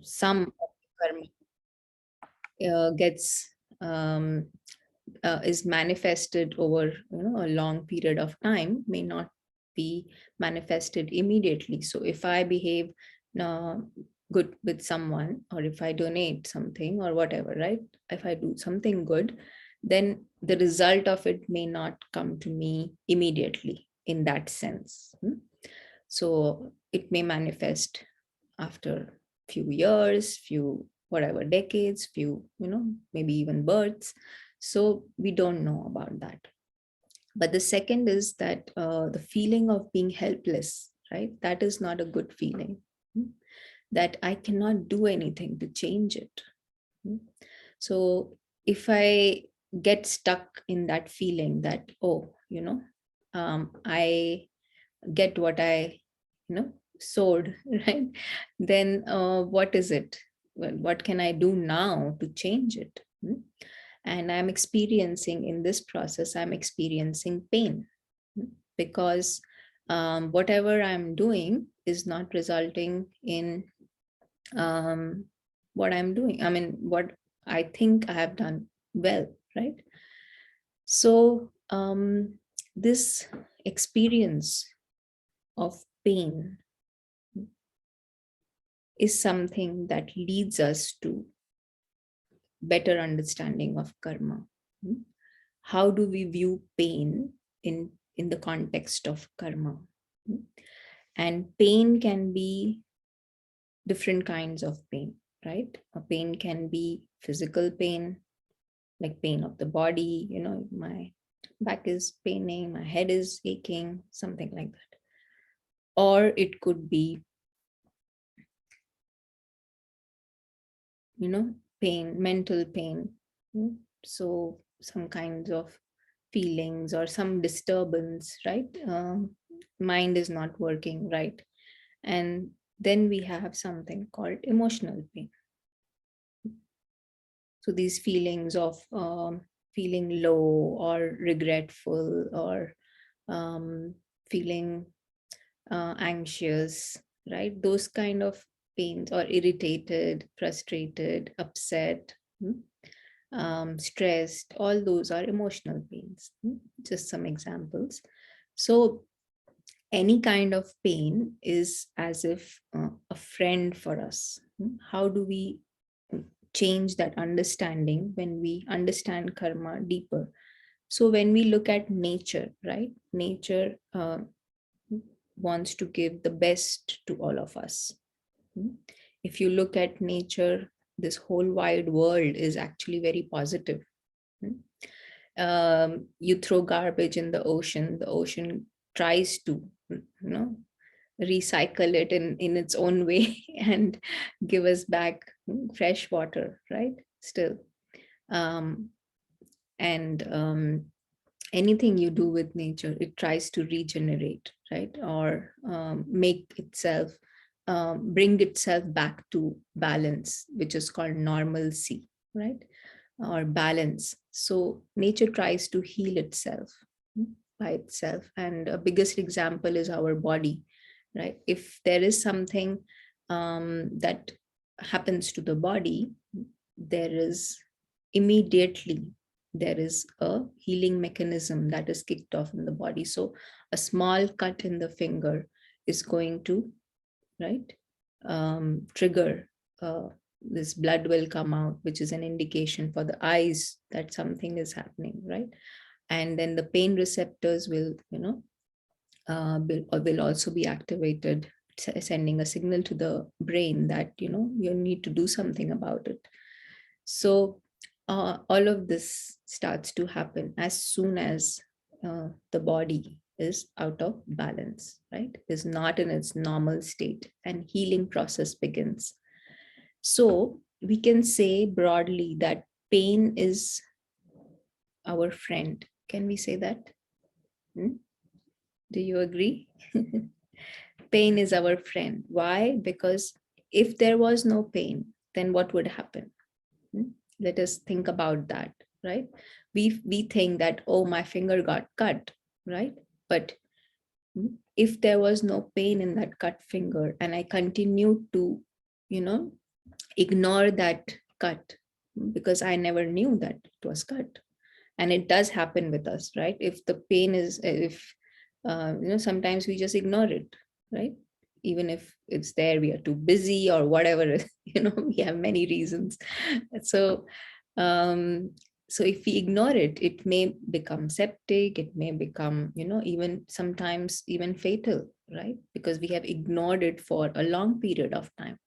some of the karma gets is manifested over a long period of time, may not be manifested immediately. So if I behave uh, good with someone, or if I donate something or whatever, right, if I do something good, then the result of it may not come to me immediately in that sense. So it may manifest after few years, few whatever decades, few, maybe even births. So we don't know about that. But the second is that the feeling of being helpless, right? That is not a good feeling. That I cannot do anything to change it. So if I get stuck in that feeling that, oh, I get what I, sowed, right? Then what is it? Well, what can I do now to change it? And I'm experiencing in this process, I'm experiencing pain because whatever I'm doing is not resulting in what I'm doing. I mean, what I think I have done well, right? So this experience of pain is something that leads us to better understanding of karma. How do we view pain in the context of karma? And pain can be different kinds of pain, right? A pain can be physical pain, like pain of the body, my back is paining, my head is aching, something like that. Or it could be, pain, mental pain. So some kinds of feelings or some disturbance, right? Mind is not working right. And then we have something called emotional pain. So these feelings of feeling low or regretful or feeling anxious, right? Those kind of pains, or irritated, frustrated, upset, stressed, all those are emotional pains. Just some examples. So any kind of pain is as if a friend for us. How do we change that understanding when we understand karma deeper? So when we look at nature, right? Nature wants to give the best to all of us. If you look at nature, this whole wide world is actually very positive. You throw garbage in the ocean tries to, recycle it in its own way and give us back fresh water, right? Still. And anything you do with nature, it tries to regenerate, right? Or make itself, bring itself back to balance, which is called normalcy, right? Or balance. So nature tries to heal itself by itself. And a biggest example is our body, right? If there is something that happens to the body, there is immediately there is a healing mechanism that is kicked off in the body. So a small cut in the finger is going to, right, trigger, this blood will come out, which is an indication for the eyes that something is happening, right? And then the pain receptors will, will also be activated, sending a signal to the brain that, you need to do something about it. So all of this starts to happen as soon as the body is out of balance, right? Is not in its normal state, and healing process begins. So we can say broadly that pain is our friend. Can we say that? Do you agree? Pain is our friend. Why? Because if there was no pain, then what would happen? Let us think about that, right? We think that, oh, my finger got cut, right? But if there was no pain in that cut finger and I continue to, ignore that cut because I never knew that it was cut. And it does happen with us, right? If the pain is, if sometimes we just ignore it, right? Even if it's there, we are too busy or whatever. We have many reasons. So um so if we ignore it, it may become septic, it may become, even sometimes even fatal, right? Because we have ignored it for a long period of time.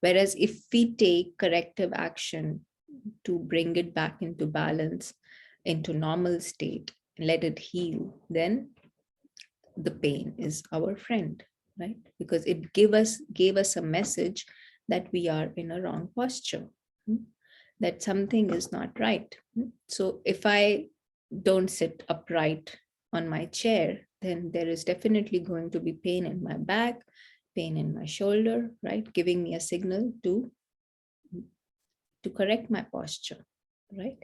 Whereas if we take corrective action to bring it back into balance, into normal state, let it heal, then the pain is our friend, right? Because it gave us a message that we are in a wrong posture, that something is not right. So if I don't sit upright on my chair, then there is definitely going to be pain in my back, pain in my shoulder, right? Giving me a signal to correct my posture, right?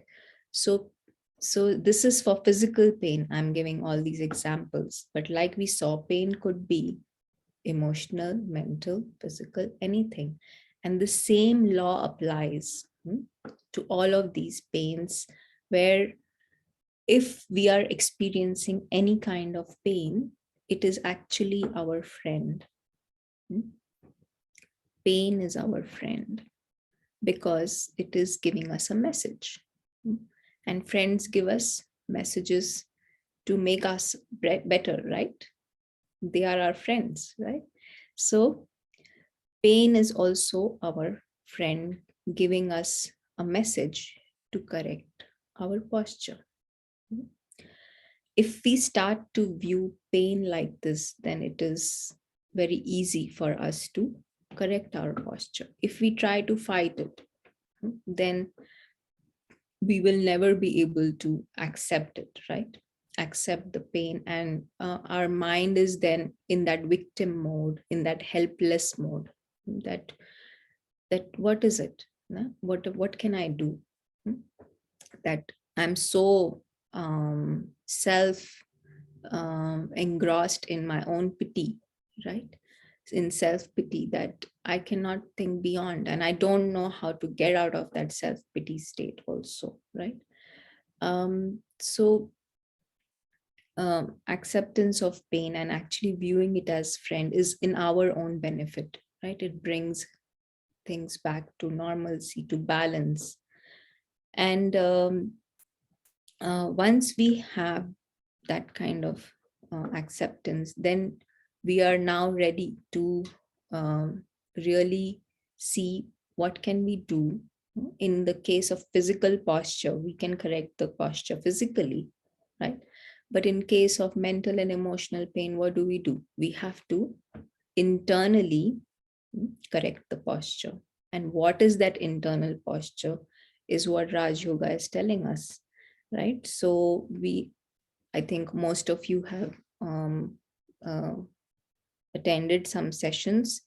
So so this is for physical pain. I'm giving all these examples, but like we saw, pain could be emotional, mental, physical, anything. And the same law applies to all of these pains, where if we are experiencing any kind of pain, it is actually our friend. hmm. Pain is our friend because it is giving us a message. And friends give us messages to make us better, right? They are our friends, right? So pain is also our friend, giving us a message to correct our posture. If we start to view pain like this, then it is very easy for us to correct our posture. If we try to fight it, then we will never be able to accept it, right? Accept the pain. And our mind is then in that victim mode, in that helpless mode, that what is it? What can I do? Hmm? That I'm so self engrossed in my own pity, right? In self pity, that I cannot think beyond, and I don't know how to get out of that self pity state, also, right? So acceptance of pain and actually viewing it as friend is in our own benefit, right? It brings things back to normalcy, to balance. And once we have that kind of acceptance, then we are now ready to really see what can we do. In the case of physical posture, we can correct the posture physically, right? But in case of mental and emotional pain, what do? We have to internally correct the posture. And what is that internal posture is what Raj Yoga is telling us, right? So I think most of you have uh, attended some sessions,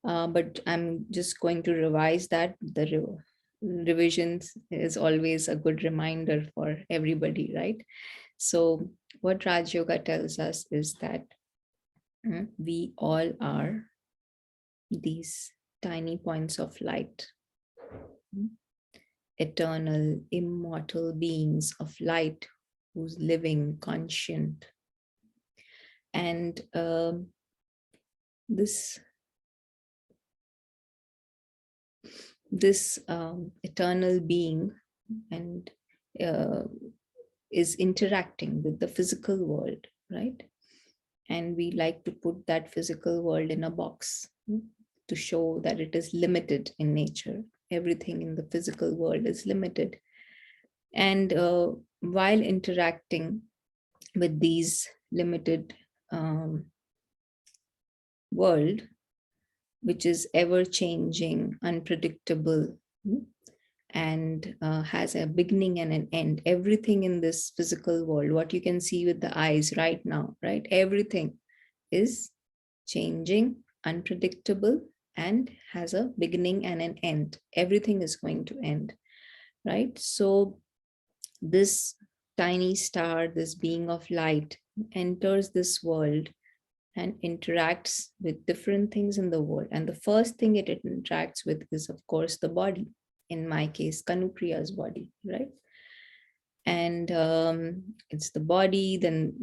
but I'm just going to revise that. The revisions is always a good reminder for everybody, right? So what Raj Yoga tells us is that we all are these tiny points of light, eternal, immortal beings of light who's living, conscient. And this eternal being and uh, is interacting with the physical world, right? And we like to put that physical world in a box to show that it is limited in nature. Everything in the physical world is limited. And while interacting with these limited world, which is ever changing, unpredictable, and has a beginning and an end. Everything in this physical world, what you can see with the eyes right now, right? Everything is changing, unpredictable, and has a beginning and an end. Everything is going to end, right? So this tiny star, this being of light, enters this world and interacts with different things in the world. And the first thing it interacts with is, of course, the body. In my case, Kanupriya's body, right? And it's the body. Then,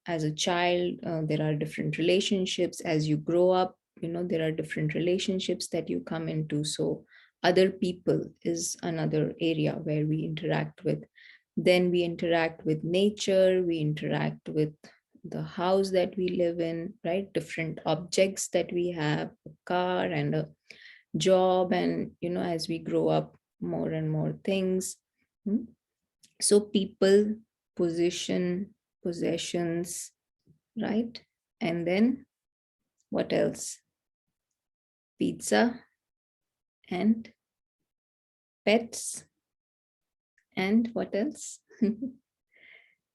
as a child, there are different relationships. As you grow up, there are different relationships that you come into. So other people is another area where we interact with. Then we interact with nature, we interact with the house that we live in, right? Different objects that we have, a car and a job. And as we grow up, more and more things. Hmm? So people, position, possessions, right? And then what else? Pizza and pets. And what else?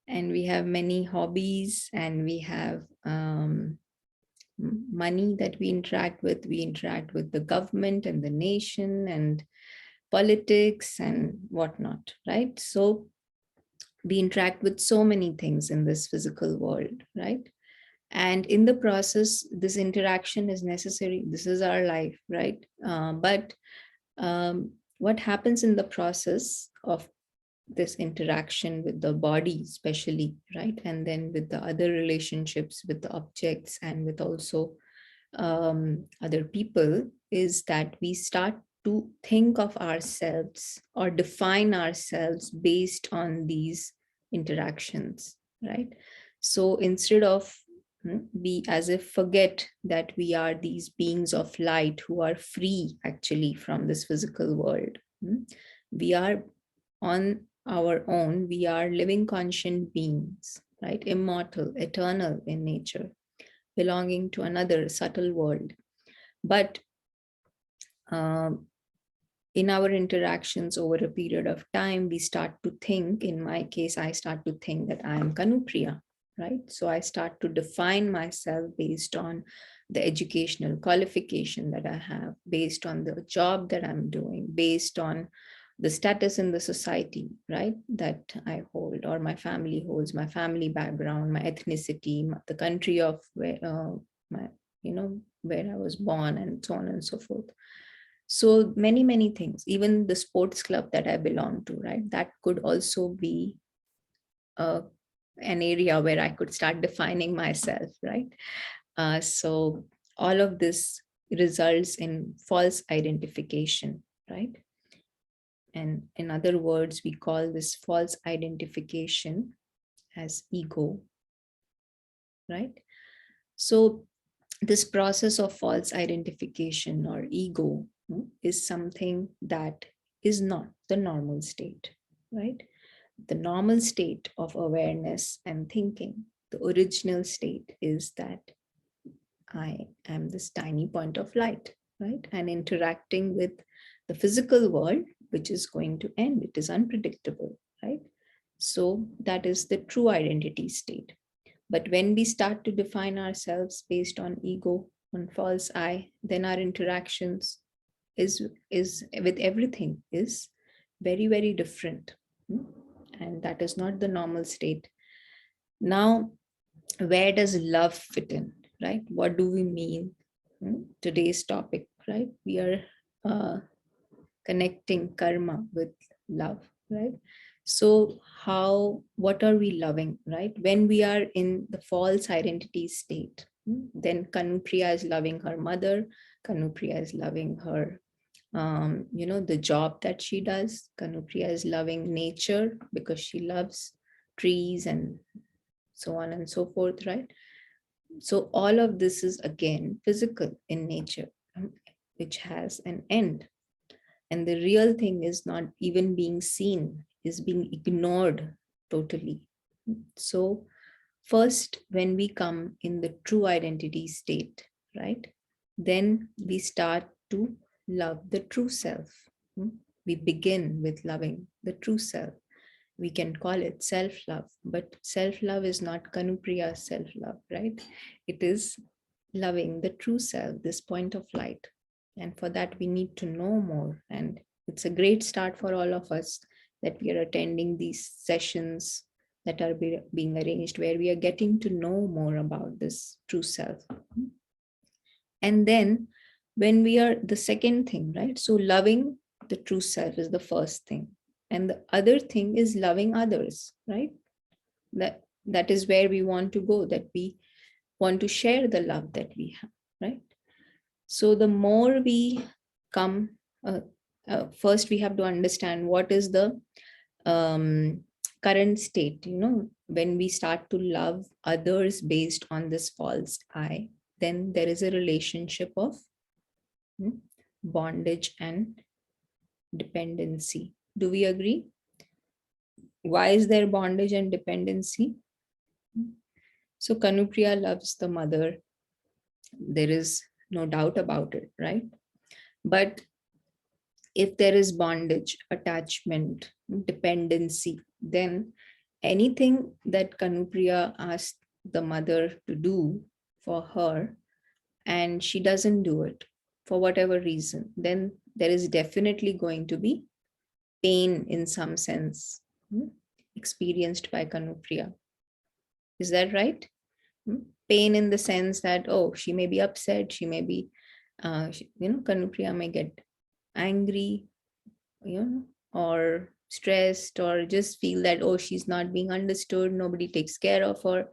And we have many hobbies, and we have money that we interact with. We interact with the government and the nation and politics and whatnot, right? So we interact with so many things in this physical world, right? And in the process, this interaction is necessary. This is our life, right? But what happens in the process of this interaction with the body, especially, right? And then with the other relationships, with the objects, and with also other people, is that we start to think of ourselves or define ourselves based on these interactions, right? So instead of we as if forget that we are these beings of light who are free actually from this physical world. We are on our own, we are living conscient beings, right? Immortal, eternal in nature, belonging to another subtle world. But um, in our interactions over a period of time, we start to think, in my case, I start to think that I am Kanupriya, right? So I start to define myself based on the educational qualification that I have, based on the job that I'm doing, based on the status in the society, right, that I hold, or my family holds, my family background, my ethnicity, the country of where my, where I was born, and so on and so forth. So many, many things, even the sports club that I belong to, right, that could also be an area where I could start defining myself, right? So all of this results in false identification, right? And in other words, we call this false identification as ego, right? So this process of false identification or ego is something that is not the normal state, right? The normal state of awareness and thinking, the original state, is that I am this tiny point of light, right? And interacting with the physical world, which is going to end. It is unpredictable, right? So that is the true identity state. But when we start to define ourselves based on ego, on false I, then our interactions is with everything is very, very different. And that is not the normal state. Now, where does love fit in, right? What do we mean? Today's topic, right? We are uh, connecting karma with love, right? So what are we loving, right? When we are in the false identity state, then Kanupriya is loving her mother, Kanupriya is loving her, the job that she does. Kanupriya is loving nature because she loves trees and so on and so forth, right? So all of this is again physical in nature, which has an end. And the real thing is not even being seen, is being ignored totally. So first, when we come in the true identity state, right, then we start to love the true self. We begin with loving the true self. We can call it self-love, but self-love is not Kanupriya's self-love, right? It is loving the true self, this point of light. And for that, we need to know more. And it's a great start for all of us that we are attending these sessions that are being arranged, where we are getting to know more about this true self. And then when we are the second thing, right? So loving the true self is the first thing. And the other thing is loving others, right? That is where we want to go, that we want to share the love that we have, right? So the more we come, first we have to understand what is the current state, when we start to love others based on this false I, then there is a relationship of bondage and dependency. Do we agree? Why is there bondage and dependency? So Kanupriya loves the mother. There is no doubt about it, right? But if there is bondage, attachment, dependency, then anything that Kanupriya asked the mother to do for her and she doesn't do it for whatever reason, then there is definitely going to be pain in some sense experienced by Kanupriya. Is that right? Pain in the sense that, oh, she may be upset, she may be, Kanupriya may get angry, or stressed, or just feel that, oh, she's not being understood, nobody takes care of her,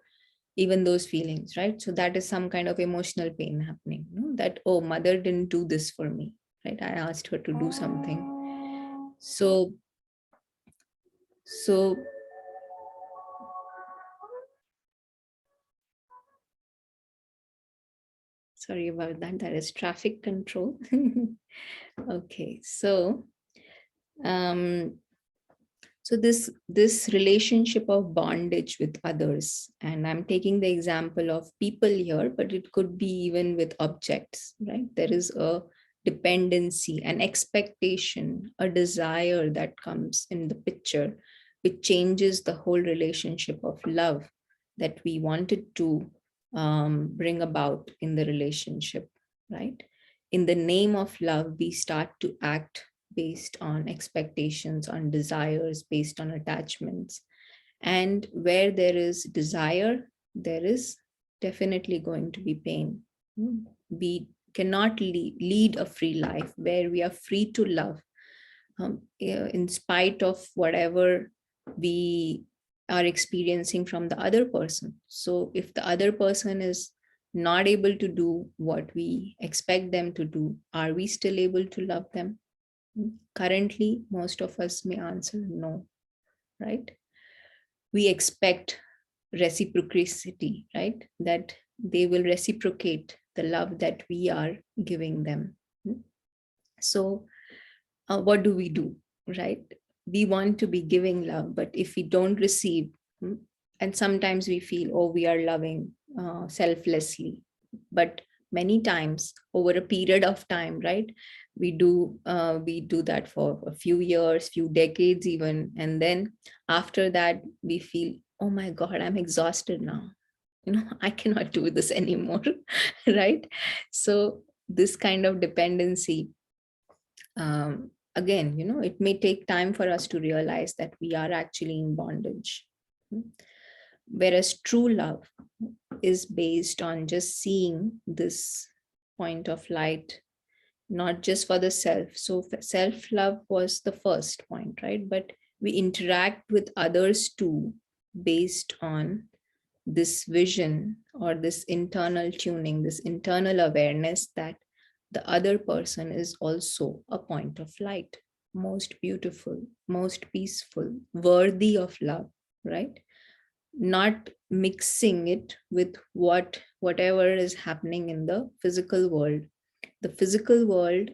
even those feelings, right? So that is some kind of emotional pain happening, that, oh, mother didn't do this for me, right? I asked her to do something. So sorry about that, that is traffic control. Okay, um so this relationship of bondage with others, and I'm taking the example of people here, but it could be even with objects, right? There is a dependency, an expectation, a desire that comes in the picture, which changes the whole relationship of love that we wanted to bring about in the relationship, right? In the name of love, we start to act based on expectations, on desires, based on attachments. And where there is desire, there is definitely going to be pain. We cannot lead a free life where we are free to love, in spite of whatever we are experiencing from the other person. So if the other person is not able to do what we expect them to do, are we still able to love them? Currently, most of us may answer no, right? We expect reciprocity, right? That they will reciprocate the love that we are giving them. So, what do we do, right? We want to be giving love, but if we don't receive, and sometimes we feel, oh, we are loving selflessly, but many times over a period of time, right, we do that for a few years, few decades even, and then after that we feel, oh my god, I'm exhausted now, I cannot do this anymore. Right? So this kind of dependency, again, it may take time for us to realize that we are actually in bondage. Whereas true love is based on just seeing this point of light, not just for the self. So self-love was the first point, right? But we interact with others too, based on this vision or this internal tuning, this internal awareness that the other person is also a point of light, most beautiful, most peaceful, worthy of love, right? Not mixing it with whatever is happening in the physical world. The physical world,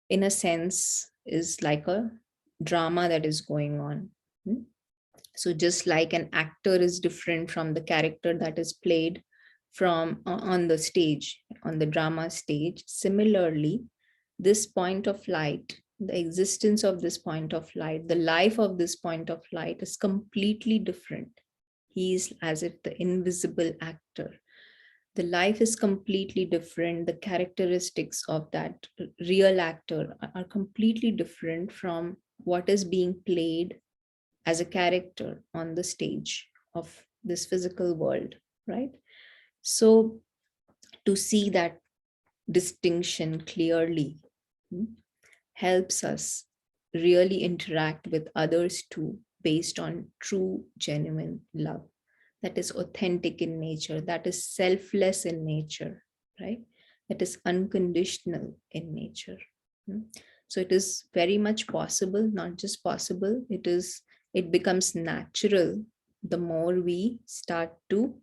in a sense, is like a drama that is going on. So just like an actor is different from the character that is played from on the stage, on the drama stage, similarly, this point of light, the existence of this point of light, the life of this point of light is completely different. He is as if the invisible actor. The life is completely different. The characteristics of that real actor are completely different from what is being played as a character on the stage of this physical world, right? So to see that distinction clearly, helps us really interact with others too, based on true, genuine love that is authentic in nature, that is selfless in nature, right? That is unconditional in nature. Mm. So it is very much possible, not just possible, it becomes natural the more we start to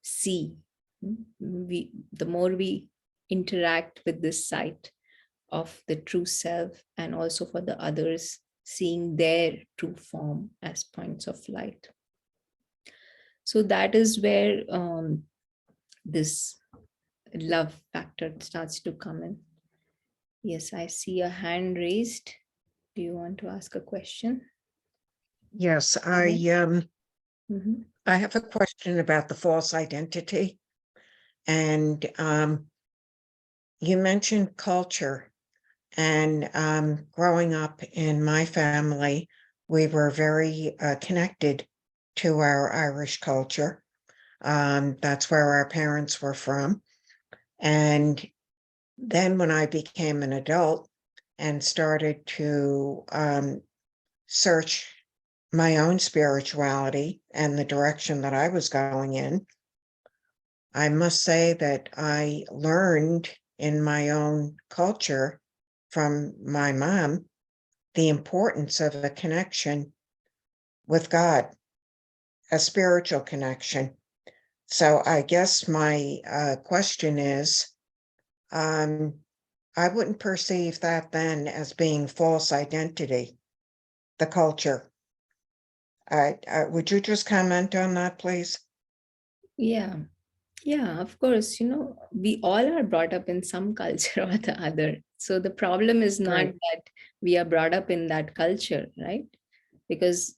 see. The more we interact with this sight of the true self, and also for the others seeing their true form as points of light. So that is where this love factor starts to come in. Yes, I see a hand raised. Do you want to ask a question? Yes, Mm-hmm. I have a question about the false identity. And you mentioned culture. And growing up in my family, we were very connected to our Irish culture. That's where our parents were from. And then when I became an adult and started to search my own spirituality and the direction that I was going in, I must say that I learned in my own culture from my mom the importance of a connection with God, a spiritual connection. So I guess my question is, um, I wouldn't perceive that then as being false identity, the culture. Would you just comment on that, please? Yeah, yeah, of course. We all are brought up in some culture or the other. So the problem is not Right. that we are brought up in that culture, right? Because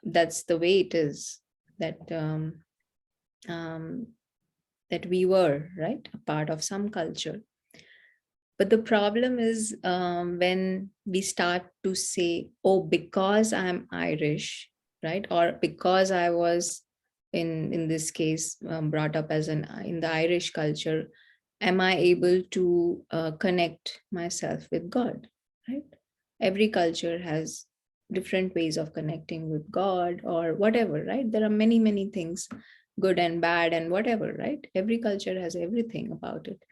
that's the way it is, that um, that we were, right, a part of some culture. But the problem is, when we start to say, oh, because I'm Irish, right, or because I was in this case brought up as an in the Irish culture, am I able to connect myself with God, right? Every culture has different ways of connecting with God or whatever, right? There are many, many things, good and bad and whatever, right? Every culture has everything about it.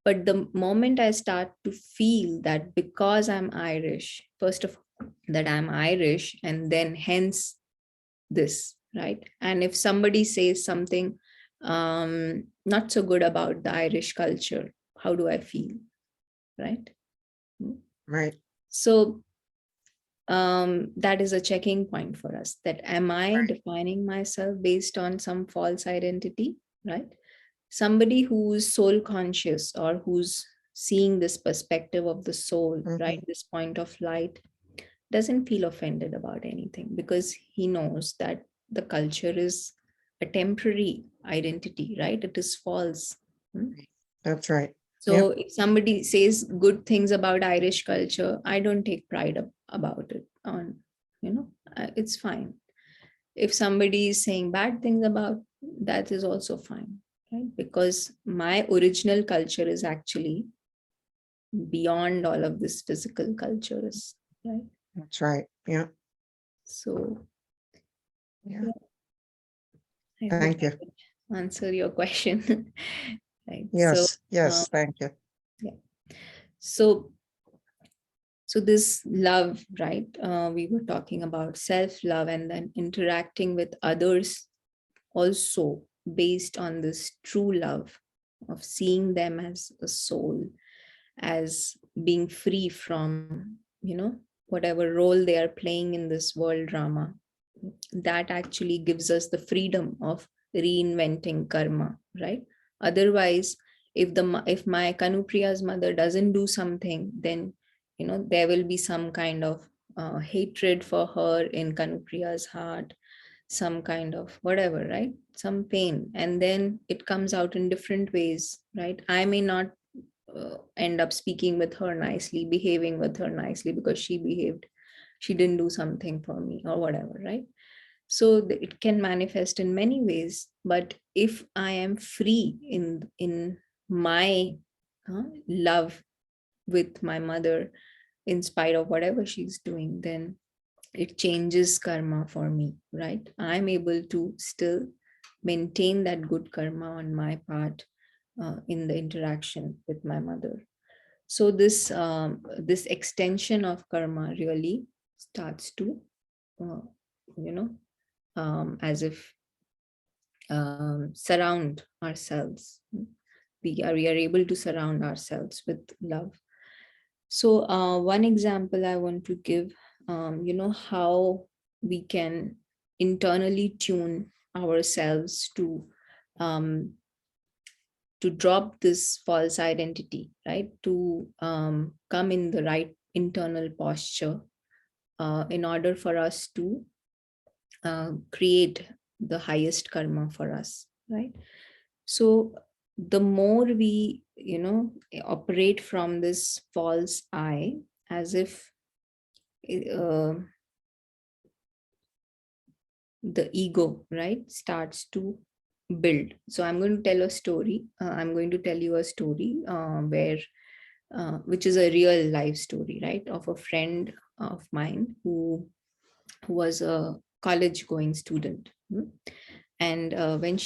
But the moment I start to feel that because I'm Irish, first of all, that I'm Irish, and then hence this, right? And if somebody says something not so good about the Irish culture, how do I feel, right? Right. So that is a checking point for us, that am I defining myself based on some false identity, right? Somebody who's soul conscious, or who's seeing this perspective of the soul, right, Mhm. this point of light, doesn't feel offended about anything, because he knows that the culture is a temporary identity, right? It is false. Hmm? That's right. Yeah. So if somebody says good things about Irish culture, I don't take pride about it. It's fine. If somebody is saying bad things about, that is also fine, right? Because my original culture is actually beyond all of this physical cultures, right? That's right. Yeah. So Yeah. yeah, I hope Thank I you. could answer your question. Right. So Yes. um, Yes. Thank you. yeah. So this love, right? We were talking about self-love, and then interacting with others also based on this true love of seeing them as a soul, as being free from, whatever role they are playing in this world drama. That actually gives us the freedom of reinventing karma, right? Otherwise, if my Kanupriya's mother doesn't do something, then there will be some kind of hatred for her in Kanupriya's heart, some kind of whatever, right? Some pain, and then it comes out in different ways, right? I may not end up speaking with her nicely, behaving with her nicely because she behaved she didn't do something for me or whatever, right? So it can manifest in many ways. But if I am free in my love with my mother, in spite of whatever she's doing, then it changes karma for me, right? I'm able to still maintain that good karma on my part in the interaction with my mother. So this extension of karma really starts to uh, you know as if surround ourselves. We are able to surround ourselves with love. So one example I want to give, how we can internally tune ourselves um, to drop this false identity, right? To come in the right internal posture in order for us to create the highest karma for us, right? So the more we, operate from this false I, as if uh, the ego, right, starts to build. So I'm going to tell a story. I'm going to tell you a story where, which is a real life story, right, of a friend of mine who was a college going student. And when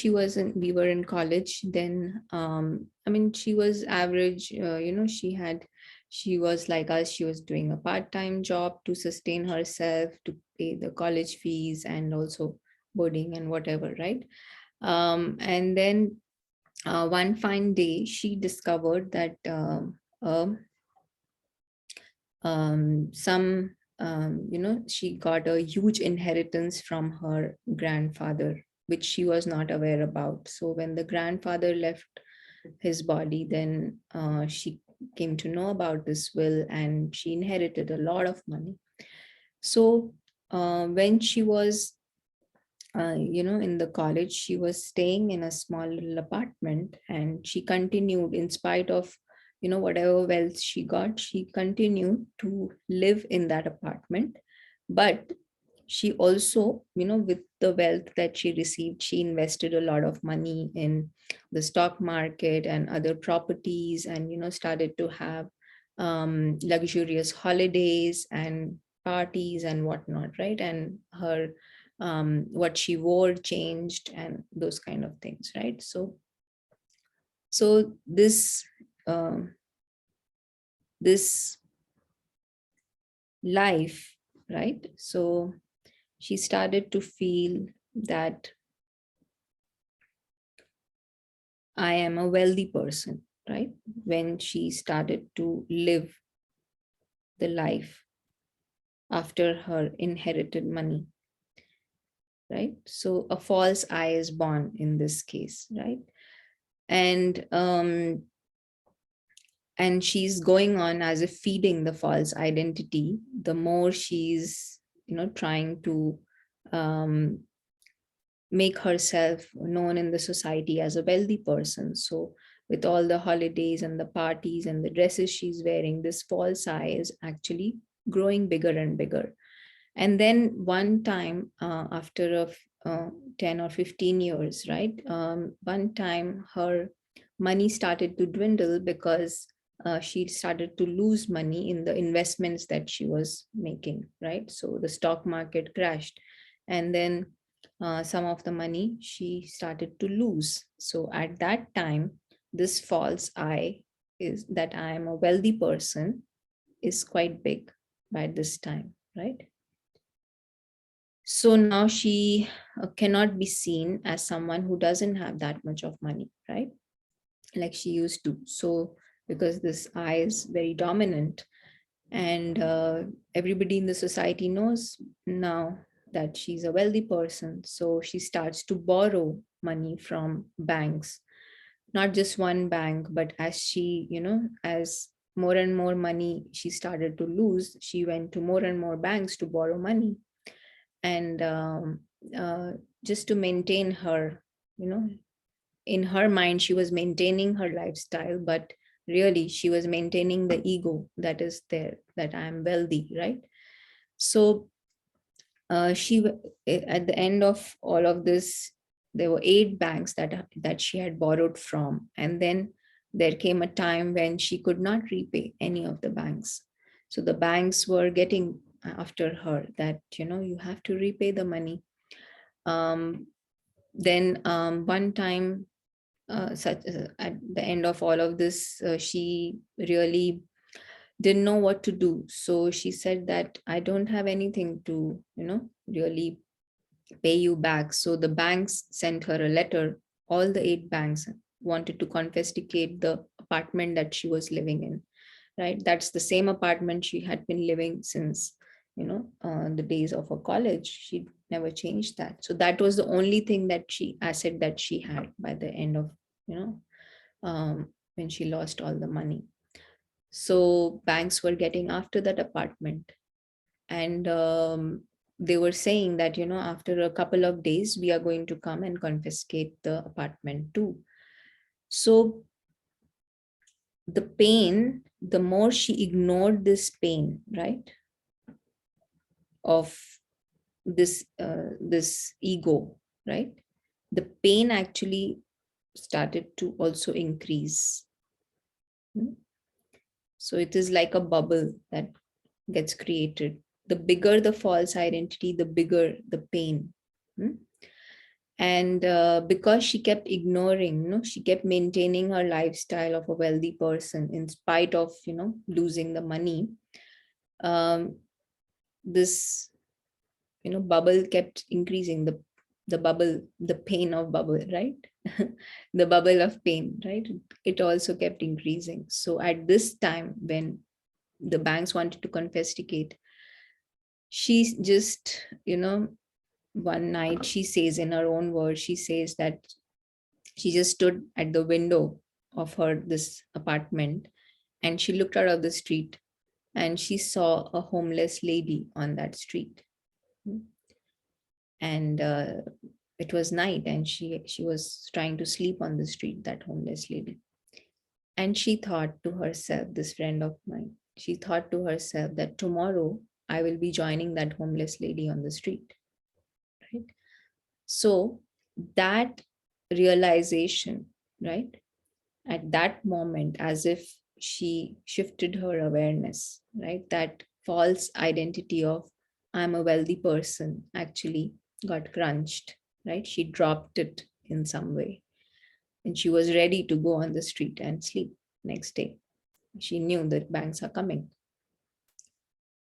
we were in college, then I mean, she was average. She was like us. She was doing a part-time job to sustain herself, to pay the college fees and also boarding and whatever, right? And then one fine day, she discovered that some she got a huge inheritance from her grandfather, which she was not aware about. So when the grandfather left his body, then she came to know about this will, and she inherited a lot of money. So when she was in the college, she was staying in a small little apartment, and she continued, in spite of, whatever wealth she got, she continued to live in that apartment. But she also, with the wealth that she received, she invested a lot of money in the stock market and other properties, and, started to have luxurious holidays and parties and whatnot, right? And her what she wore changed and those kind of things, right? So um, this life, right? So she started to feel that I am a wealthy person, right? When she started to live the life after her inherited money, right? So a false I is born in this case, right? And she's going on as if feeding the false identity. The more she's, trying to um, make herself known in the society as a wealthy person. So with all the holidays and the parties and the dresses she's wearing, this false I is actually growing bigger and bigger. And then one time, after 10 or 15 years, right, one time her money started to dwindle because she started to lose money in the investments that she was making, right? So the stock market crashed, and then some of the money she started to lose. So at that time, this false I, is that I am a wealthy person, is quite big by this time, right? So now she cannot be seen as someone who doesn't have that much of money, right? Like she used to. So because this I is very dominant, and everybody in the society knows now that she's a wealthy person. So she starts to borrow money from banks, not just one bank, but as she, as more and more money she started to lose, she went to more and more banks to borrow money. And uh, just to maintain her, you know in her mind she was maintaining her lifestyle, but really she was maintaining the ego that is there, that I am wealthy, right? So at the end of all of this, there were 8 banks that she had borrowed from, and then there came a time when she could not repay any of the banks. So the banks were getting after her that, you have to repay the money. Then one time, at the end of all of this, she really didn't know what to do. So she said that I don't have anything to, really pay you back. So the banks sent her a letter. All the 8 banks wanted to confiscate the apartment that she was living in, right? That's the same apartment she had been living since, the days of her college. She never changed that. So that was the only thing asset that she had by the end of, you know, when she lost all the money. So banks were getting after that apartment, and they were saying that, after a couple of days we are going to come and confiscate the apartment too. So the pain, the more she ignored this pain, right, of this ego, right, the pain actually started to also increase. Hmm? So it is like a bubble that gets created. The bigger the false identity, the bigger the pain. Hmm? And because she kept ignoring, she kept maintaining her lifestyle of a wealthy person in spite of, losing the money. um, this, bubble kept increasing, the bubble, the pain of bubble, right? The bubble of pain, right? It also kept increasing. So at this time, when the banks wanted to confiscate, she just, one night, she says, in her own words, she says that she just stood at the window of her this apartment, and she looked out of the street, and she saw a homeless lady on that street. And it was night, and she was trying to sleep on the street, that homeless lady. And she thought to herself, this friend of mine, she thought to herself that tomorrow I will be joining that homeless lady on the street, right? So that realization, right, at that moment, as if she shifted her awareness, right, that false identity of I'm a wealthy person actually got crunched, right? She dropped it in some way, and she was ready to go on the street and sleep next day. She knew that banks are coming.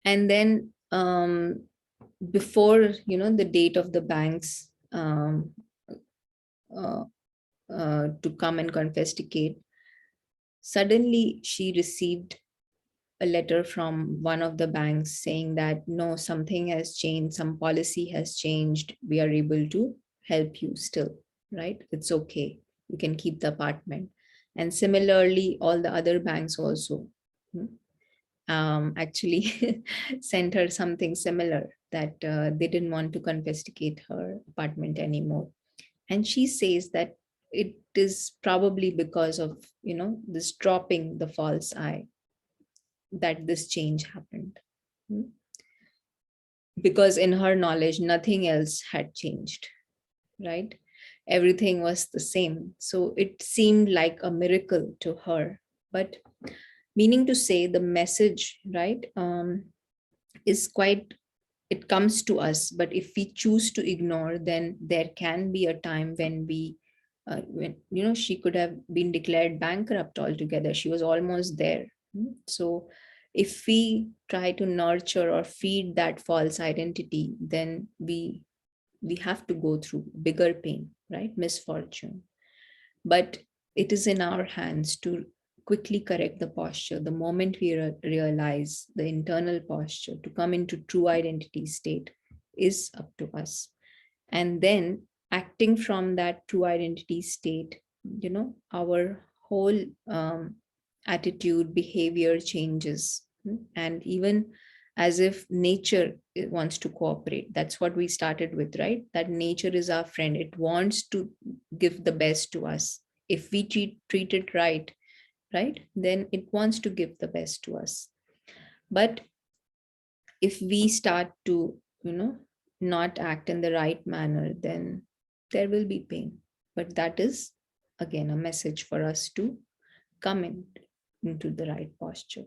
And then before, the date of the banks uh, to come and confiscate, suddenly she received a letter from one of the banks saying that no, something has changed, some policy has changed, we are able to help you still, right? It's okay, you can keep the apartment. And similarly, all the other banks also, hmm, actually sent her something similar, that they didn't want to confiscate her apartment anymore. And she says that it is probably because of, this dropping the false I, that this change happened. Hmm? Because in her knowledge, nothing else had changed, right? Everything was the same. So it seemed like a miracle to her. But meaning to say, the message, right, is quite, it comes to us. But if we choose to ignore, then there can be a time when when, she could have been declared bankrupt altogether. She was almost there. So if we try to nurture or feed that false identity, then we have to go through bigger pain, right? Misfortune. But it is in our hands to quickly correct the posture. The moment we realize the internal posture to come into true identity state is up to us. And then acting from that true identity state, our whole attitude, behavior changes. And even as if nature wants to cooperate. That's what we started with, right? That nature is our friend. It wants to give the best to us. If we treat it right, right, then it wants to give the best to us. But if we start to, not act in the right manner, then there will be pain. But that is again a message for us to come into the right posture.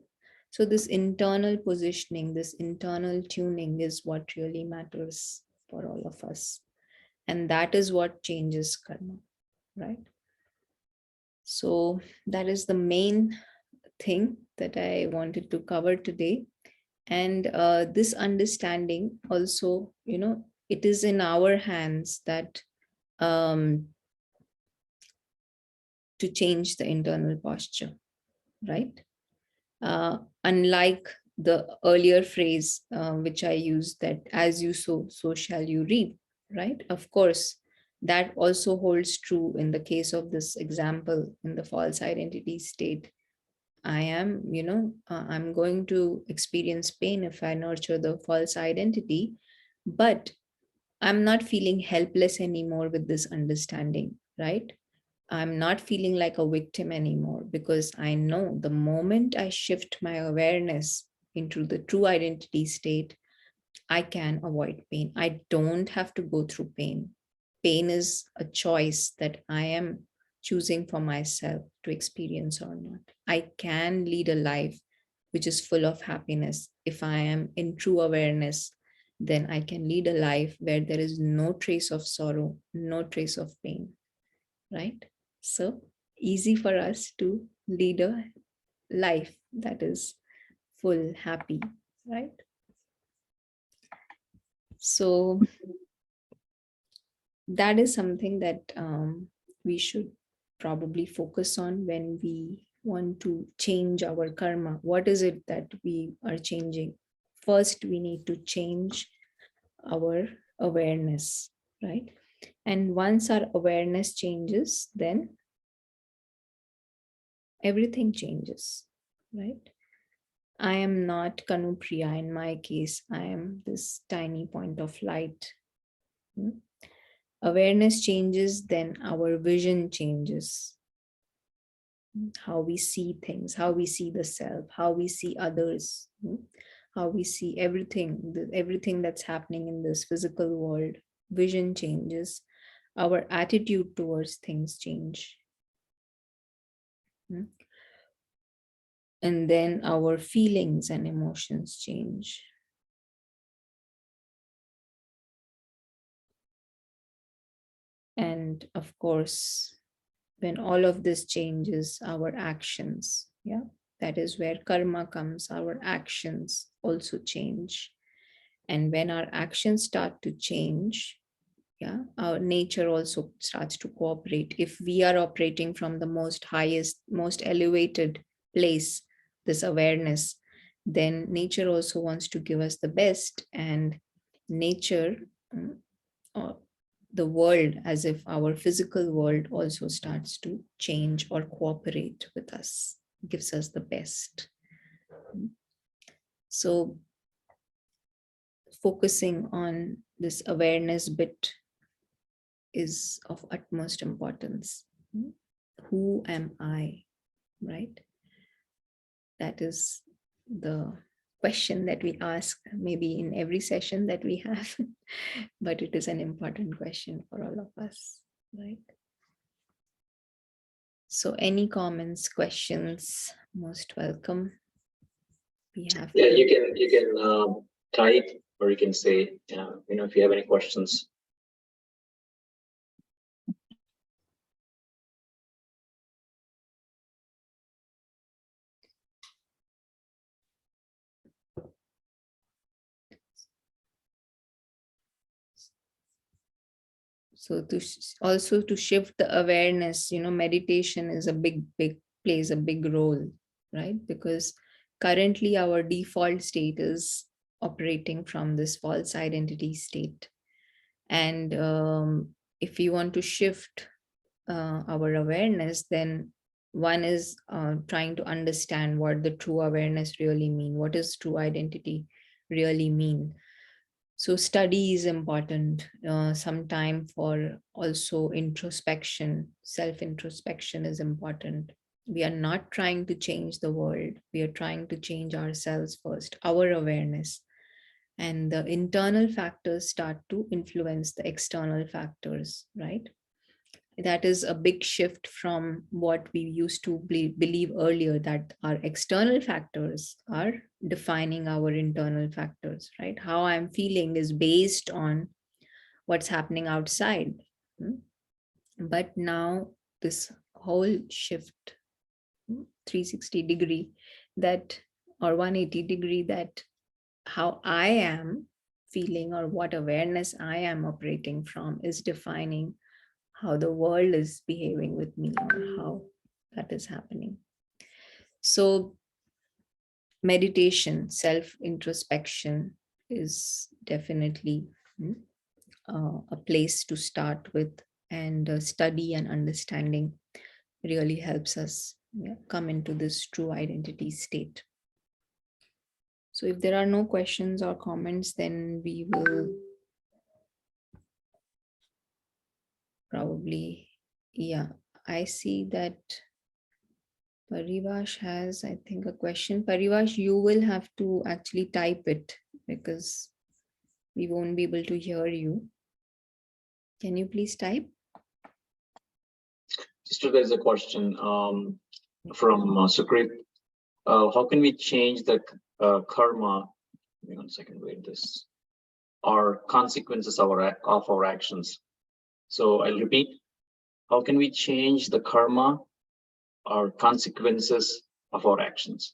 So this internal positioning, this internal tuning is what really matters for all of us. And that is what changes karma, right? So that is the main thing that I wanted to cover today. And this understanding also, it is in our hands that um, to change the internal posture, right? Unlike the earlier phrase which I used, that as you sow, so shall you reap, right? Of course, that also holds true in the case of this example in the false identity state. I am, I'm going to experience pain if I nurture the false identity, but I'm not feeling helpless anymore with this understanding, right? I'm not feeling like a victim anymore, because I know the moment I shift my awareness into the true identity state, I can avoid pain. I don't have to go through pain. Pain is a choice that I am choosing for myself to experience or not. I can lead a life which is full of happiness. If I am in true awareness, then I can lead a life where there is no trace of sorrow, no trace of pain, right? So easy for us to lead a life that is full, happy, right? So that is something that we should probably focus on when we want to change our karma. What is it that we are changing? First, we need to change our awareness, right? And once our awareness changes, then everything changes, right? I am not Kanupriya in my case. I am this tiny point of light. Hmm? Awareness changes, then our vision changes. How we see things, how we see the self, how we see others, how we see everything, everything that's happening in this physical world. Vision changes. Our attitude towards things change. Hmm? And then our feelings and emotions change. And of course, when all of this changes, our actions, yeah, that is where karma comes. Our actions also change. And when our actions start to change, yeah, our nature also starts to cooperate. If we are operating from the most highest, most elevated place, this awareness, then nature also wants to give us the best. And nature, uh, the world, as if our physical world also starts to change or cooperate with us, gives us the best. So focusing on this awareness bit is of utmost importance. Who am I, right? That is the question that we ask maybe in every session that we have, but it is an important question for all of us, right? So any comments, questions, most welcome. We have Yeah, you can type, or you can say, if you have any questions. so to also to shift the awareness, meditation is a big plays a big role, right? Because currently our default state is operating from this false identity state. And if you want to shift our awareness, then one is trying to understand what the true awareness really mean, what is true identity really mean. So study is important, some time for also introspection, self introspection is important. We are not trying to change the world, we are trying to change ourselves first, our awareness. and the internal factors start to influence the external factors, right? That is a big shift from what we used to believe earlier, that our external factors are defining our internal factors, right? How I'm feeling is based on what's happening outside. Hmm? But now this whole shift, 360-degree, that, or 180-degree, that how I am feeling or what awareness I am operating from is defining how the world is behaving with me or how that is happening. So meditation, self introspection is definitely a place to start with, and study and understanding really helps us, yeah, come into this true identity state. So if there are no questions or comments, then we will probably, yeah, I see that Parivash has, I think, a question. Parivash, you will have to actually type it because we won't be able to hear you. Can you please type? Sister, there's a question from Sukrit. How can we change the karma? Give me 1 second, wait this. Or consequences of our actions. So I'll repeat. How can we change the karma or consequences of our actions?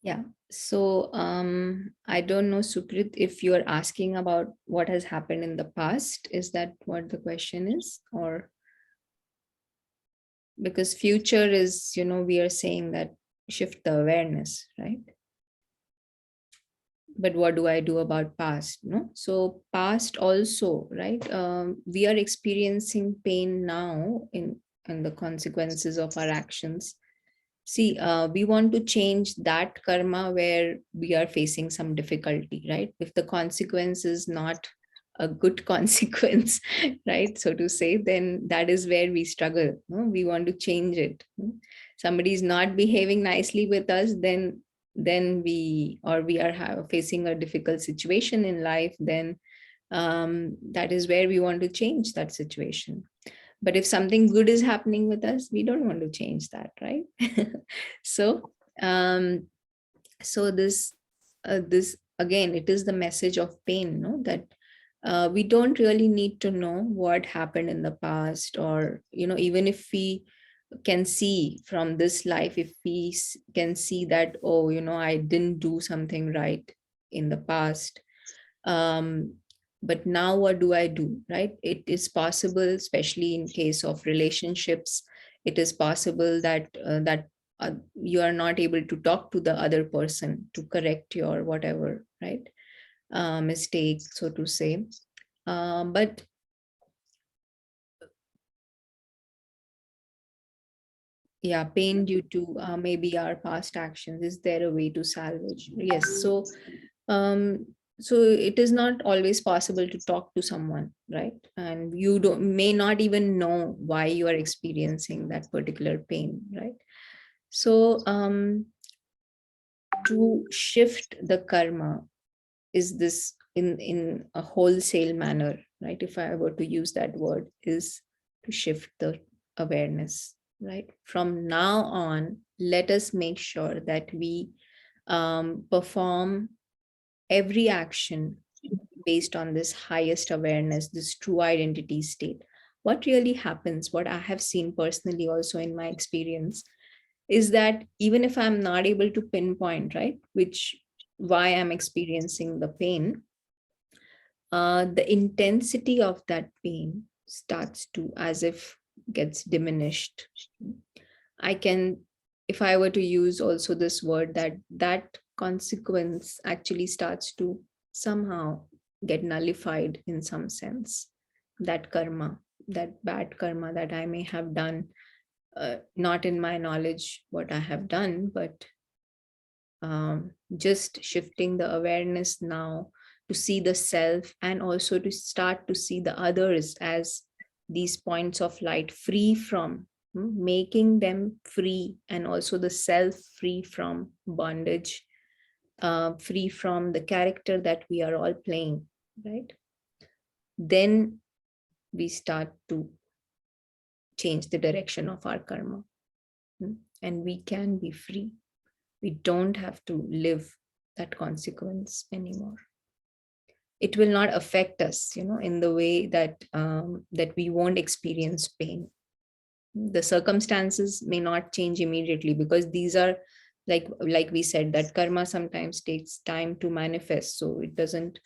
Yeah. So I don't know, Sukrit, if you are asking about what has happened in the past. Is that what the question is? Or because future is, we are saying that shift the awareness, right? But what do I do about past? No, so past also, right? We are experiencing pain now in the consequences of our actions. See, we want to change that karma where we are facing some difficulty, right? If the consequence is not a good consequence, right, so to say, then that is where we struggle. No? We want to change it. Somebody is not behaving nicely with us, then we are facing a difficult situation in life, then that is where we want to change that situation. But if something good is happening with us, we don't want to change that, right? So um so this again, it is the message of pain, no, that we don't really need to know what happened in the past, or even if we can see from this life, if we can see that, oh, I didn't do something right in the past, um, but now what do I do, right? It is possible, especially in case of relationships, it is possible that you are not able to talk to the other person to correct your whatever, right, mistake, so to say. But yeah, pain due to maybe our past actions, is there a way to salvage? Yes. Um so it is not always possible to talk to someone, right? And you don't may not even know why you are experiencing that particular pain, right? So to shift the karma is this in a wholesale manner, right? If I were to use that word, is to shift the awareness, right? From now on, let us make sure that we perform every action based on this highest awareness, this true identity state. What really happens, what I have seen personally also in my experience, is that even if I'm not able to pinpoint, right, which why I'm experiencing the pain, the intensity of that pain starts to as if gets diminished. I can, if I were to use also this word, that consequence actually starts to somehow get nullified in some sense. That karma, that bad karma that I may have done, not in my knowledge what I have done, but just shifting the awareness now to see the self, and also to start to see the others as these points of light, free from making them free, and also the self free from bondage, free from the character that we are all playing, right? Then we start to change the direction of our karma. And we can be free. We don't have to live that consequence anymore. It will not affect us, in the way that that we won't experience pain. The circumstances may not change immediately, because these are, like we said, that karma sometimes takes time to manifest. So it doesn't,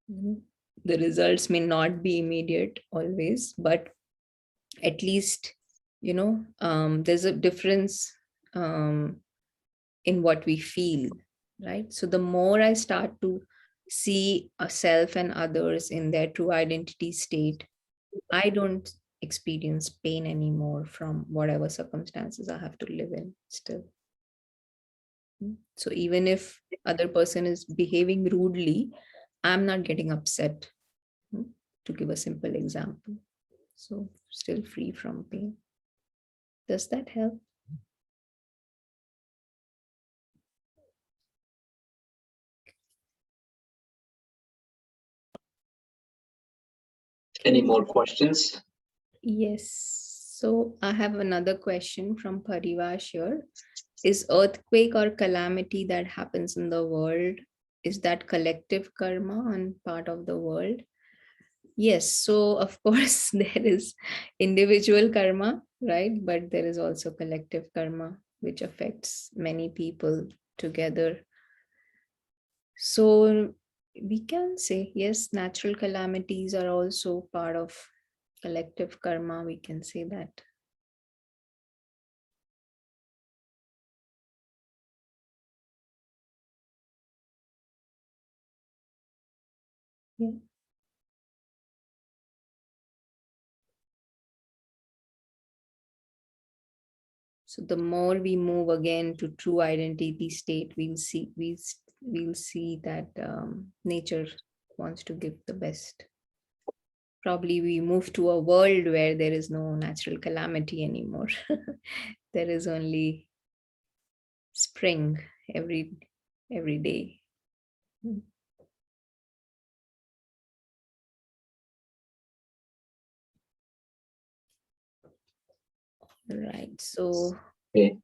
the results may not be immediate always, but at least, there's a difference um, in what we feel, right? So the more I start to see a self and others in their true identity state, I don't experience pain anymore from whatever circumstances I have to live in still. So even if other person is behaving rudely, I'm not getting upset, to give a simple example. So still free from pain. Does that help? Any more questions? Yes. So I have another question from Parivash here. Is earthquake or calamity that happens in the world, is that collective karma on part of the world? Yes. So of course there is individual karma, right? But there is also collective karma, which affects many people together. So we can say, yes, natural calamities are also part of collective karma. We can say that. Yeah. So the more we move again to true identity state, we'll see that nature wants to give the best. Probably we move to a world where there is no natural calamity anymore. There is only spring every day. Right. So Okay.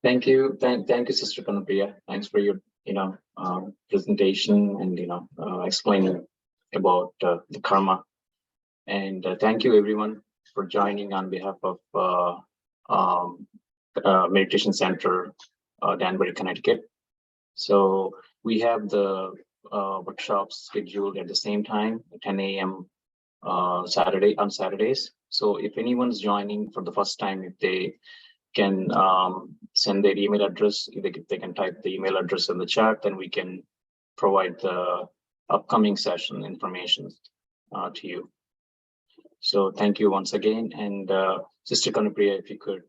Thank you. Thank you, Sister Kanapriya. Thanks for your, presentation and, explaining about the karma. And thank you everyone for joining on behalf of um, Meditation Center, Danbury, Connecticut. So we have the workshops scheduled at the same time, 10 a.m. On Saturdays. So if anyone's joining for the first time, if they can send their email address, if they can type the email address in the chat, then we can provide the upcoming session information to you. So thank you once again. And Sister Kanupriya, if you could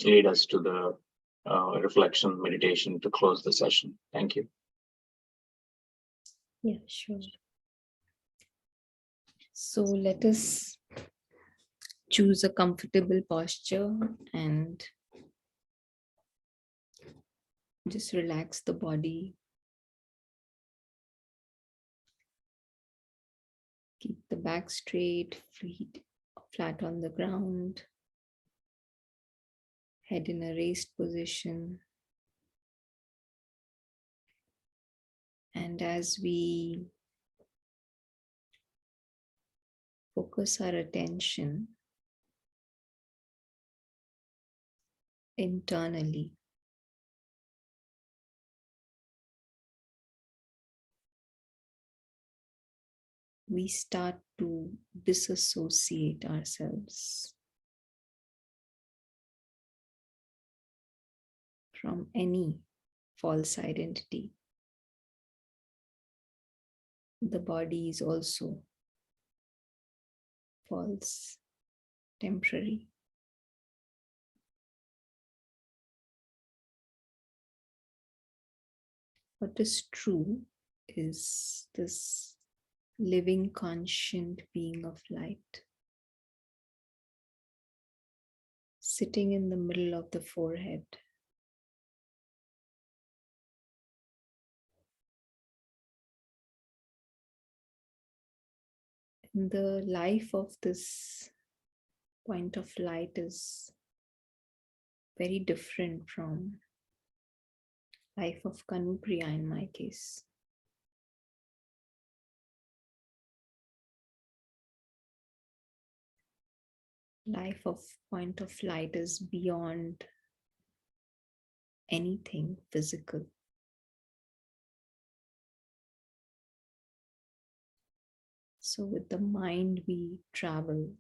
lead us to the reflection meditation to close the session. Thank you. yeah, sure. So let us choose a comfortable posture and just relax the body. Keep the back straight, feet flat on the ground, head in a raised position. And as we focus our attention internally, we start to disassociate ourselves from any false identity. The body is also false, temporary. What is true is this living, conscient being of light, sitting in the middle of the forehead, The life of this point of light is very different from life of Kanupriya in my case. Life of point of light is beyond anything physical. So with the mind we travel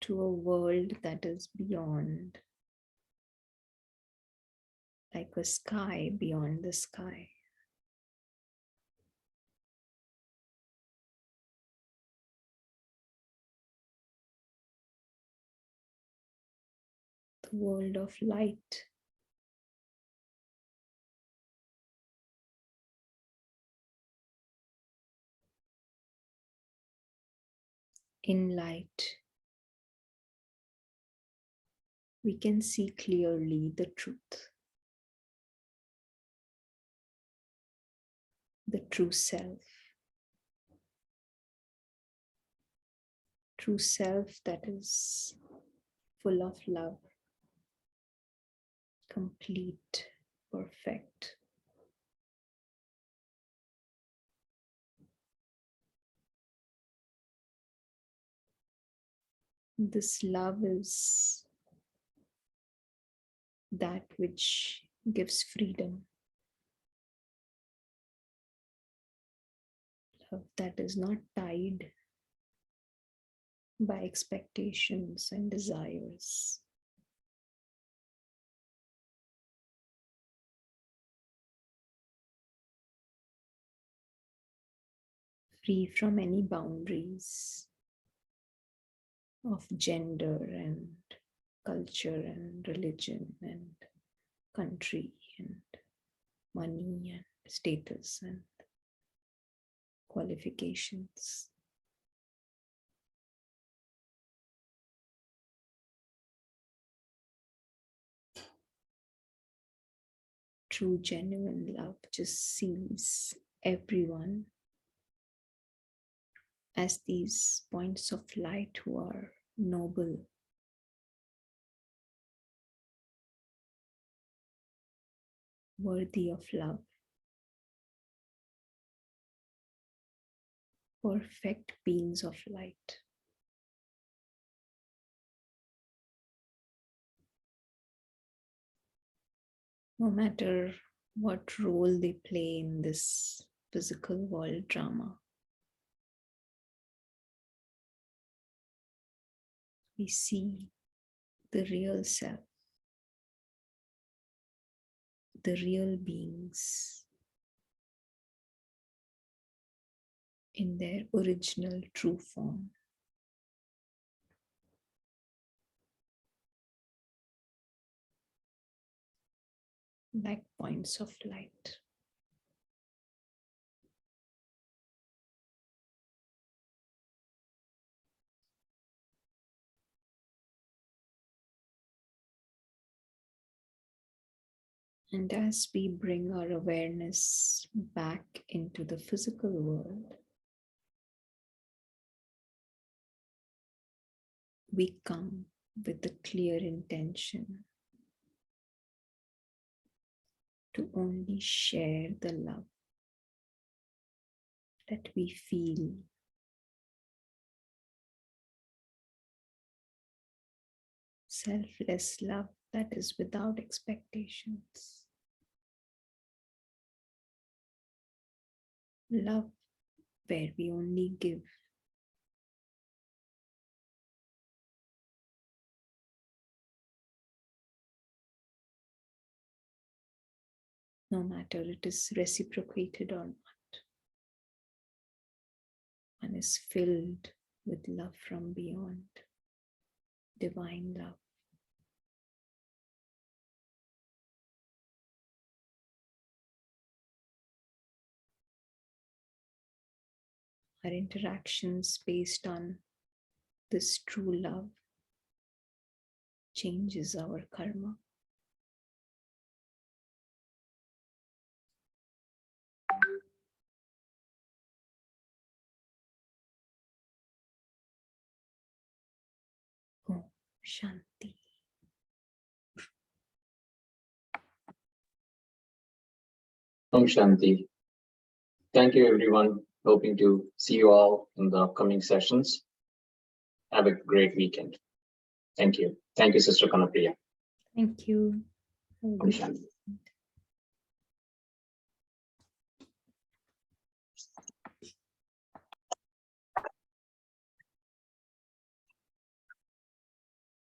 to a world that is beyond, like a sky beyond the sky. The world of light. In light, we can see clearly the truth, the true self that is full of love, complete, perfect. This love is that which gives freedom, love that is not tied by expectations and desires. Free from any boundaries of gender and culture and religion and country and money and status and qualifications. True, genuine love just sees everyone as these points of light who are noble, worthy of love, perfect beings of light. No matter what role they play in this physical world drama, we see the real self, the real beings in their original true form. Like points of light. And as we bring our awareness back into the physical world, we come with a clear intention to only share the love that we feel, selfless love that is without expectations, love where we only give. No matter it is reciprocated or not, one is filled with love from beyond, divine love. Our interactions based on this true love changes our karma. Shanti. Om Shanti. Thank you, everyone. Hoping to see you all in the upcoming sessions. Have a great weekend. Thank you. Thank you, Sister Kanapriya. Thank you. Have a Om good Shanti.